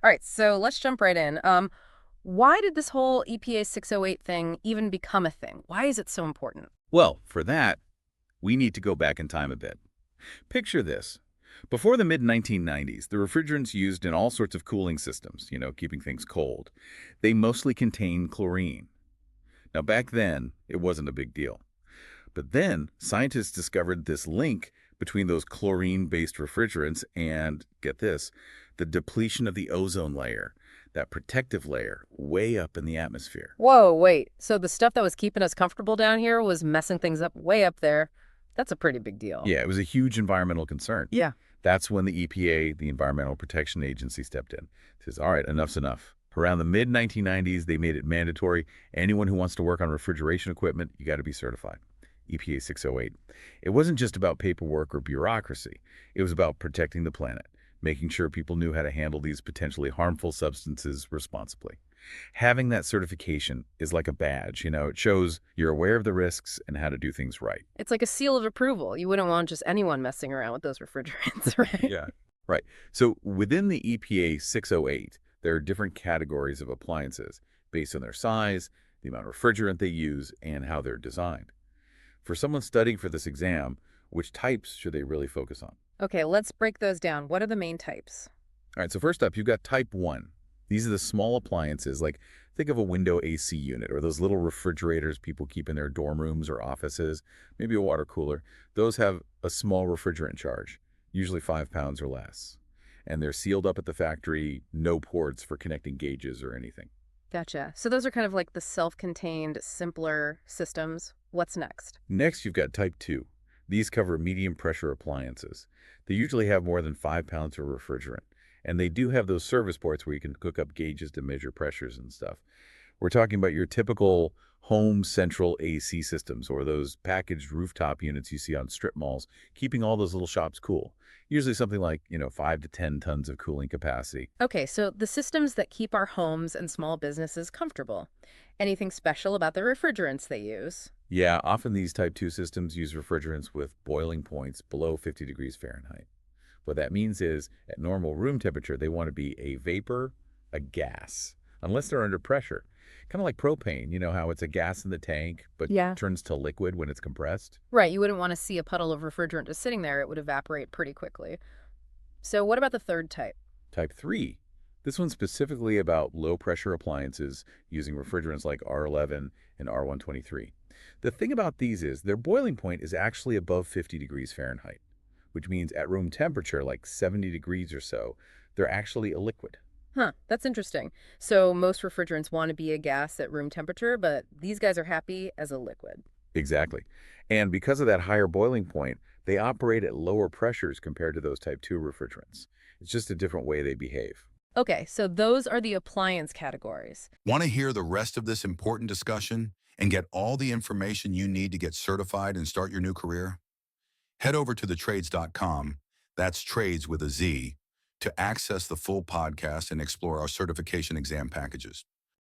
All right, so let's jump right in. Why did this whole EPA 608 thing even become a thing? Why is it so important? Well, for that, we need to go back in time a bit. Picture this. Before the mid-1990s, the refrigerants used in all sorts of cooling systems, keeping things cold, they mostly contained chlorine. Now, back then, it wasn't a big deal. But then, scientists discovered this link between those chlorine-based refrigerants and, get this, the depletion of the ozone layer, that protective layer way up in the atmosphere. Whoa, wait. So the stuff that was keeping us comfortable down here was messing things up way up there. That's a pretty big deal. Yeah, it was a huge environmental concern. Yeah. That's when the EPA, the Environmental Protection Agency, stepped in. It says, all right, enough's enough. Around the mid-1990s, they made it mandatory. Anyone who wants to work on refrigeration equipment, you got to be certified. EPA 608. It wasn't just about paperwork or bureaucracy. It was about protecting the planet, making sure people knew how to handle these potentially harmful substances responsibly. Having that certification is like a badge. It shows you're aware of the risks and how to do things right. It's like a seal of approval. You wouldn't want just anyone messing around with those refrigerants, right? Yeah. Right. So within the EPA 608, there are different categories of appliances based on their size, the amount of refrigerant they use, and how they're designed. For someone studying for this exam, which types should they really focus on? Okay, let's break those down. What are the main types? All right, so first up, you've got type 1. These are the small appliances, like think of a window AC unit or those little refrigerators people keep in their dorm rooms or offices, maybe a water cooler. Those have a small refrigerant charge, usually 5 pounds or less. And they're sealed up at the factory, no ports for connecting gauges or anything. Gotcha. So those are kind of like the self-contained, simpler systems. What's next? Next, you've got type 2. These cover medium pressure appliances. They usually have more than 5 pounds of refrigerant. And they do have those service ports where you can hook up gauges to measure pressures and stuff. We're talking about your typical home central AC systems or those packaged rooftop units you see on strip malls, keeping all those little shops cool. Usually something like, 5 to 10 tons of cooling capacity. Okay, so the systems that keep our homes and small businesses comfortable. Anything special about the refrigerants they use? Yeah, often these type 2 systems use refrigerants with boiling points below 50 degrees Fahrenheit. What that means is, at normal room temperature, they want to be a vapor, a gas, unless they're under pressure. Kind of like propane, you know how it's a gas in the tank, but Yeah. turns to liquid when it's compressed? Right, you wouldn't want to see a puddle of refrigerant just sitting there. It would evaporate pretty quickly. So what about the third type? Type 3. This one's specifically about low-pressure appliances using refrigerants like R11 and R123. The thing about these is their boiling point is actually above 50 degrees Fahrenheit, which means at room temperature, like 70 degrees or so, they're actually a liquid. Huh, that's interesting. So most refrigerants want to be a gas at room temperature, but these guys are happy as a liquid. Exactly. And because of that higher boiling point, they operate at lower pressures compared to those type 2 refrigerants. It's just a different way they behave. Okay, so those are the appliance categories. Want to hear the rest of this important discussion and get all the information you need to get certified and start your new career? Head over to thetrades.com, that's trades with a Z, to access the full podcast and explore our certification exam packages.